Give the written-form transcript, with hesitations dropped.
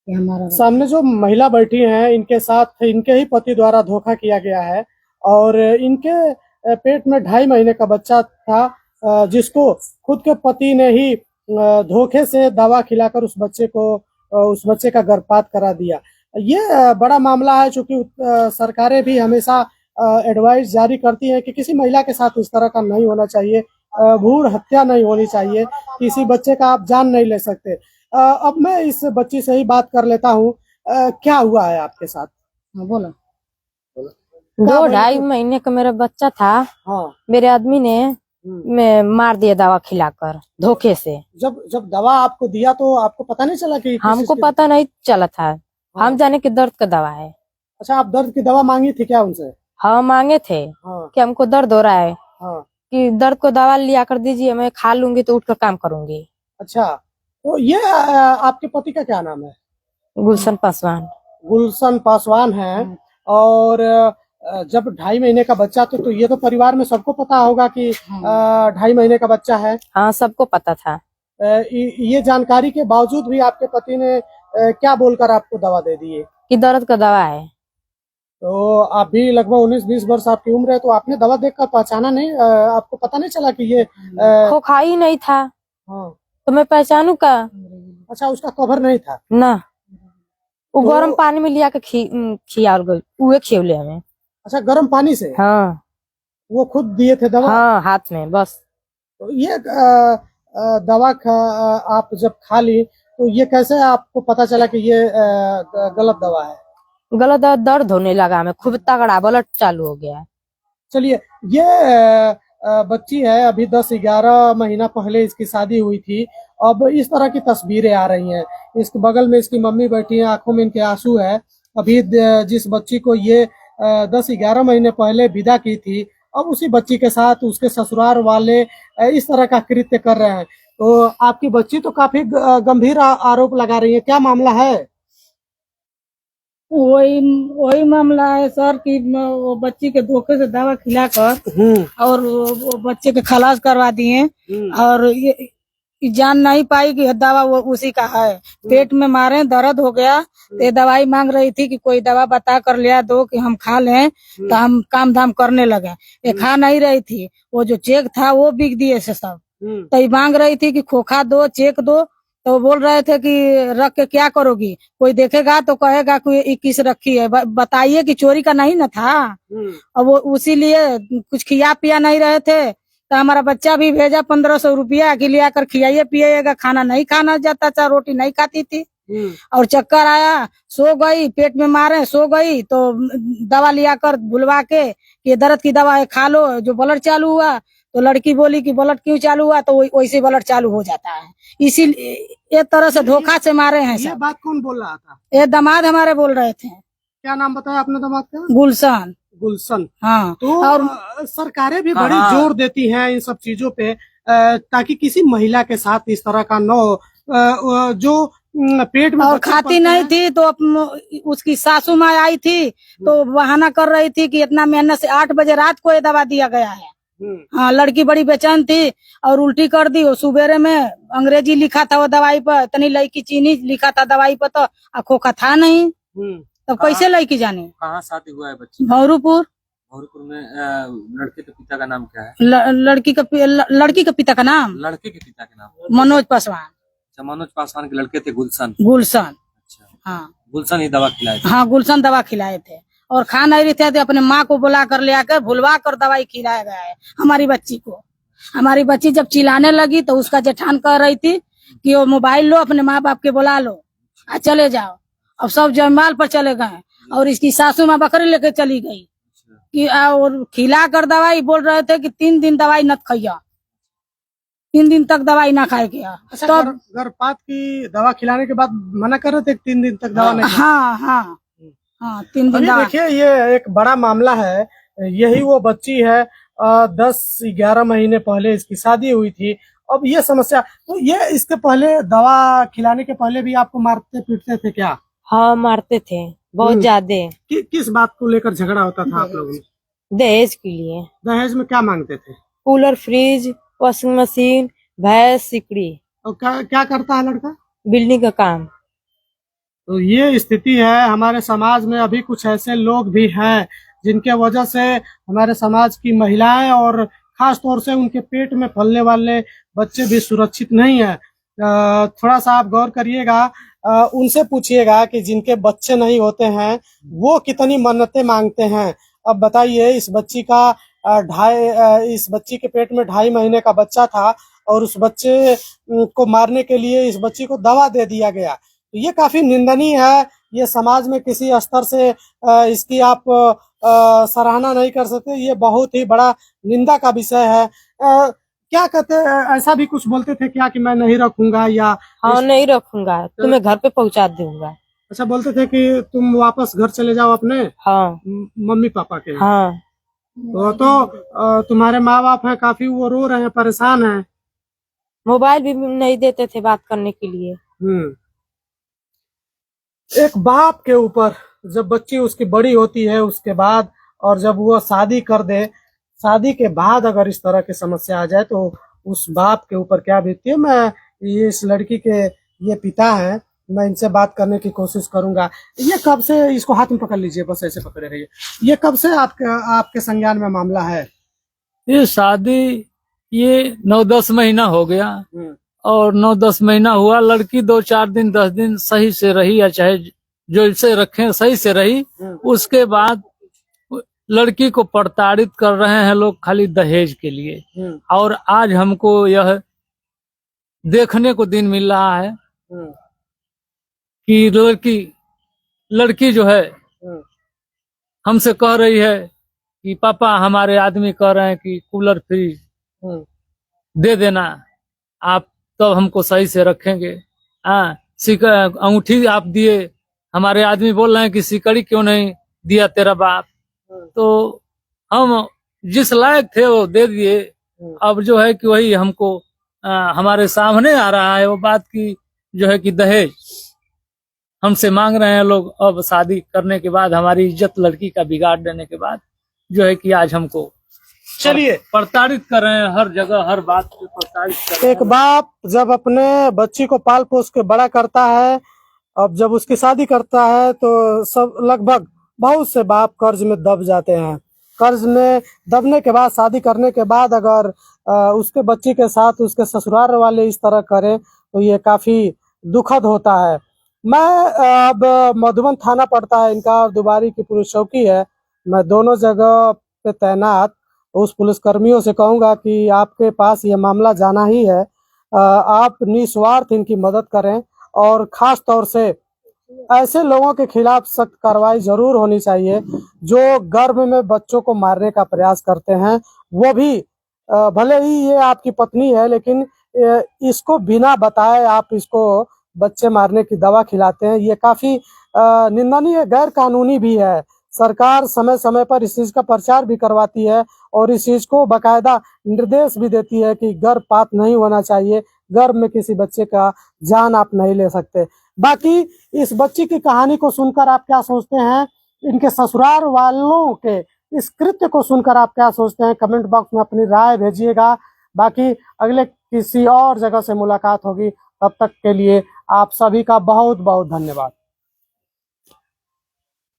कि हमारा सामने जो महिला बैठी हैं इनके साथ इनके ही पति द्वारा धोखा किया गया है और इनके पेट में 2.5 महीने का बच्चा था, जिसको खुद के पति ने ही धोखे से दवा खिलाकर उस बच्चे का गर्भपात करा दिया। ये बड़ा मामला है, चूंकि सरकारें भी हमेशा एडवाइस जारी करती हैं कि किसी महिला के साथ इस तरह का नहीं होना चाहिए, भ्रूण हत्या नहीं होनी चाहिए, किसी बच्चे का आप जान नहीं ले सकते। अब मैं इस बच्ची से ही बात कर लेता हूँ। क्या हुआ है आपके साथ? हाँ, बोलो। दो 2.5 महीने का मेरा बच्चा था। हाँ। मेरे आदमी ने मैं मार दिया दवा खिलाकर धोखे से। जब जब दवा आपको दिया तो आपको पता नहीं चला कि हमको पता नहीं चला था। हम जाने कि दर्द का दवा है। अच्छा, आप दर्द की दवा मांगी थी क्या उनसे? हाँ, मांगे थे। हाँ। कि हमको दर्द हो रहा है, हाँ। कि दर्द को दवा लिया कर दीजिए, मैं खा लूंगी तो उठकर काम करूंगी। अच्छा, तो ये आपके पति का क्या नाम है? गुलशन पासवान। गुलशन पासवान है। और जब 2.5 महीने का बच्चा तो ये तो परिवार में सबको पता होगा कि 2.5 महीने का बच्चा है। हाँ, सबको पता था। ये जानकारी के बावजूद भी आपके पति ने क्या बोलकर आपको दवा दे दी है? कि दर्द का दवा है। तो आप भी लगभग 19-20 वर्ष आपकी उम्र है, तो आपने दवा देखकर पहचाना नहीं? आपको पता नहीं चला कि ये खोखा ही नहीं था? हाँ। तो मैं पहचानू का? अच्छा, उसका कवर नहीं था ना। वो तो गर्म पानी में लिया के खियाल गई, उहे खियौले हमें। अच्छा, गर्म पानी से? हाँ। वो खुद दिए थे दवा? हाँ, हाथ में बस। तो ये दवा आप जब खा ली तो ये कैसे आपको पता चला कि ये गलत दवा है? गलत दर्द होने लगा, हमें खूब तगड़ा ब्लड चालू हो गया। चलिए, ये बच्ची है, अभी 10-11 महीना पहले इसकी शादी हुई थी। अब इस तरह की तस्वीरें आ रही हैं। इसके बगल में इसकी मम्मी बैठी है, आंखों में इनके आंसू है। अभी जिस बच्ची को ये 10-11 महीने पहले विदा की थी, अब उसी बच्ची के साथ उसके ससुराल वाले इस तरह का कृत्य कर रहे हैं। तो आपकी बच्ची तो काफी गंभीर आरोप लगा रही है, क्या मामला है? वही वही मामला है सर कि वो बच्ची के धोखे से दवा खिलाकर और वो बच्चे के खलास करवा दिए। और ये जान नहीं पाई कि दवा वो उसी का है। पेट में मारे, दर्द हो गया तो ये दवाई मांग रही थी कि कोई दवा बता कर लिया दो कि हम खा लें तो हम काम धाम करने लगे। ये खा नहीं रही थी। वो जो चेक था वो बिक दिए से सब। तो ये मांग रही थी कि खोखा दो, चेक दो। तो बोल रहे थे कि रख के क्या करोगी, कोई देखेगा तो कहेगा कि ये किस रखी है। बताइए कि चोरी का नहीं न था। और वो उसी लिए कुछ खिया पिया नहीं रहे थे। तो हमारा बच्चा भी भेजा 1500 रुपया कि लिया कर खिलाइए पिएगा। खाना नहीं खाना जाता था, रोटी नहीं खाती थी। और चक्कर आया, सो गई, पेट में मारे सो गई। तो दवा लिया कर बुलवा के कि दर्द की दवा है खा लो। जो ब्लड चालू हुआ तो लड़की बोली कि ब्लड क्यों चालू हुआ, तो वैसे ब्लड चालू हो जाता है। इसीलिए एक तरह से धोखा से मारे हैं। ये बात कौन बोल रहा था? ये दामाद हमारे बोल रहे थे। क्या नाम बताया आपने दामाद का? गुलशन। गुलशन। हाँ। तो और सरकारें भी बड़ी जोर देती हैं इन सब चीजों पे, ताकि किसी महिला के साथ इस तरह का न हो। जो पेट में और खाती नहीं थी तो उसकी सासू माँ आई थी तो बहाना कर रही थी कि इतना मेहनत से 8 बजे रात को ये दवा दिया गया है। हाँ, लड़की बड़ी बेचैन थी और उल्टी कर दी। वो सुबेरे में अंग्रेजी लिखा था वो दवाई पर, इतनी लड़की चीनी लिखा था दवाई पर, तो खोखा था नहीं। तब कैसे लड़की जाने? कहाँ शादी हुआ है बच्ची? भौरूपुर। भौरपुर में। लड़के के पिता का नाम क्या है? लड़की का पिता का नाम? लड़के के पिता का नाम मनोज पासवान। अच्छा, मनोज पासवान के लड़के थे गुलशन। गुलशन। अच्छा। हाँ, गुलशन ही दवा खिलाए थे? हाँ, गुलशन दवा खिलाए थे। और खा नहीं रही थे तो अपने माँ को बुला कर ले आकर भुलवा कर दवाई खिलाया गया है हमारी बच्ची को। हमारी बच्ची जब चिल्लाने लगी तो उसका जेठान कह रही थी कि वो मोबाइल लो, अपने माँ बाप के बुला लो और चले जाओ। अब सब जयमाल पर चले गए और इसकी सासू माँ बकरी लेके चली गई कि और खिला कर दवाई बोल रहे थे कि 3 दिन दवाई न खाइया, 3 दिन तक दवाई ना खाए गया। अच्छा, तो गर्भपात की दवा खिलाने के बाद मना कर रहे थे 3 दिन तक दवा नहीं? हाँ, हाँ, हाँ, 3 दिन। देखिए, ये एक बड़ा मामला है। यही वो बच्ची है, 10-11 महीने पहले इसकी शादी हुई थी। अब ये समस्या, तो ये इसके पहले दवा खिलाने के पहले भी आपको मारते पीटते थे क्या? हाँ, मारते थे बहुत ज्यादा। किस बात को लेकर झगड़ा होता था आप लोगों में? दहेज के लिए। दहेज में क्या मांगते थे? कूलर, फ्रिज, वॉशिंग मशीन, भैंस, सिकड़ी। और क्या क्या करता है लड़का? बिल्डिंग का काम। तो ये स्थिति है हमारे समाज में। अभी कुछ ऐसे लोग भी हैं जिनके वजह से हमारे समाज की महिलाएं और खास तौर से उनके पेट में पलने वाले बच्चे भी सुरक्षित नहीं है। थोड़ा सा आप गौर करिएगा, उनसे पूछिएगा कि जिनके बच्चे नहीं होते हैं वो कितनी मन्नतें मांगते हैं। अब बताइए, इस बच्ची का इस बच्ची के पेट में 2.5 महीने का बच्चा था और उस बच्चे को मारने के लिए इस बच्ची को दवा दे दिया गया। तो ये काफी निंदनीय है। ये समाज में किसी स्तर से इसकी आप सराहना नहीं कर सकते। ये बहुत ही बड़ा निंदा का विषय है। क्या कहते, ऐसा भी कुछ बोलते थे क्या कि मैं नहीं रखूंगा या हाँ नहीं रखूंगा, तुम्हें घर पे पहुंचा दूंगा। अच्छा, बोलते थे कि तुम वापस घर चले जाओ अपने हाँ मम्मी पापा के। हाँ। तो तुम्हारे माँ बाप हैं काफी, वो रो रहे हैं, परेशान हैं। मोबाइल भी नहीं देते थे बात करने के लिए। एक बाप के ऊपर जब बच्ची उसकी बड़ी होती है उसके बाद, और जब वो शादी कर दे, शादी के बाद अगर इस तरह की समस्या आ जाए तो उस बाप के ऊपर क्या बीतती है। मैं इस लड़की के ये पिता हैं, मैं इनसे बात करने की कोशिश करूंगा। ये कब से, इसको हाथ में पकड़ लीजिए, बस ऐसे पकड़े रहिए। ये कब से आपके संज्ञान में मामला है? ये शादी ये 9-10 महीना हो गया और 9-10 महीना हुआ। लड़की 2-4 दिन 10 दिन सही से रही, या चाहे जो इसे रखें सही से रही। उसके बाद लड़की को प्रताड़ित कर रहे हैं लोग खाली दहेज के लिए। और आज हमको यह देखने को दिन मिल रहा है कि लड़की जो है हमसे कह रही है कि पापा हमारे आदमी कह रहे हैं कि कूलर फ्रिज दे देना, आप तब हमको सही से रखेंगे। अंगूठी आप दिए, हमारे आदमी बोल रहे हैं कि सिकड़ी क्यों नहीं दिया तेरा बाप। तो हम जिस लायक थे वो दे दिए। अब जो है कि वही हमको हमारे सामने आ रहा है वो बात की जो है कि दहेज हमसे मांग रहे हैं लोग। अब शादी करने के बाद हमारी इज्जत लड़की का बिगाड़ देने के बाद जो है कि आज हमको चलिए प्रताड़ित कर रहे हैं, हर जगह हर बात पे प्रताड़ित कर रहे हैं। एक बाप जब अपने बच्ची को पाल पोस के बड़ा करता है, अब जब उसकी शादी करता है तो सब लगभग बहुत से बाप कर्ज में दब जाते हैं। कर्ज में दबने के बाद, शादी करने के बाद अगर उसके बच्ची के साथ उसके ससुराल वाले इस तरह करें तो ये काफी दुखद होता है। मैं अब मधुबन थाना पड़ता है इनका और दुबारी की पुलिस चौकी है, मैं दोनों जगह पे तैनात उस पुलिसकर्मियों से कहूंगा कि आपके पास ये मामला जाना ही है, आप निस्वार्थ इनकी मदद करें। और खास तौर से ऐसे लोगों के खिलाफ सख्त कार्रवाई जरूर होनी चाहिए जो गर्भ में बच्चों को मारने का प्रयास करते हैं। वो भी भले ही ये आपकी पत्नी है, लेकिन इसको बिना बताए आप इसको बच्चे मारने की दवा खिलाते हैं। ये काफी निंदनीय, गैर कानूनी भी है। सरकार समय समय पर इस चीज का प्रचार भी करवाती है और इस चीज को बाकायदा निर्देश भी देती है कि गर्भपात नहीं होना चाहिए, गर्भ में किसी बच्चे का जान आप नहीं ले सकते। बाकी इस बच्ची की कहानी को सुनकर आप क्या सोचते हैं, इनके ससुराल वालों के इस कृत्य को सुनकर आप क्या सोचते हैं, कमेंट बॉक्स में अपनी राय भेजिएगा। बाकी अगले किसी और जगह से मुलाकात होगी, तब तक के लिए आप सभी का बहुत बहुत धन्यवाद।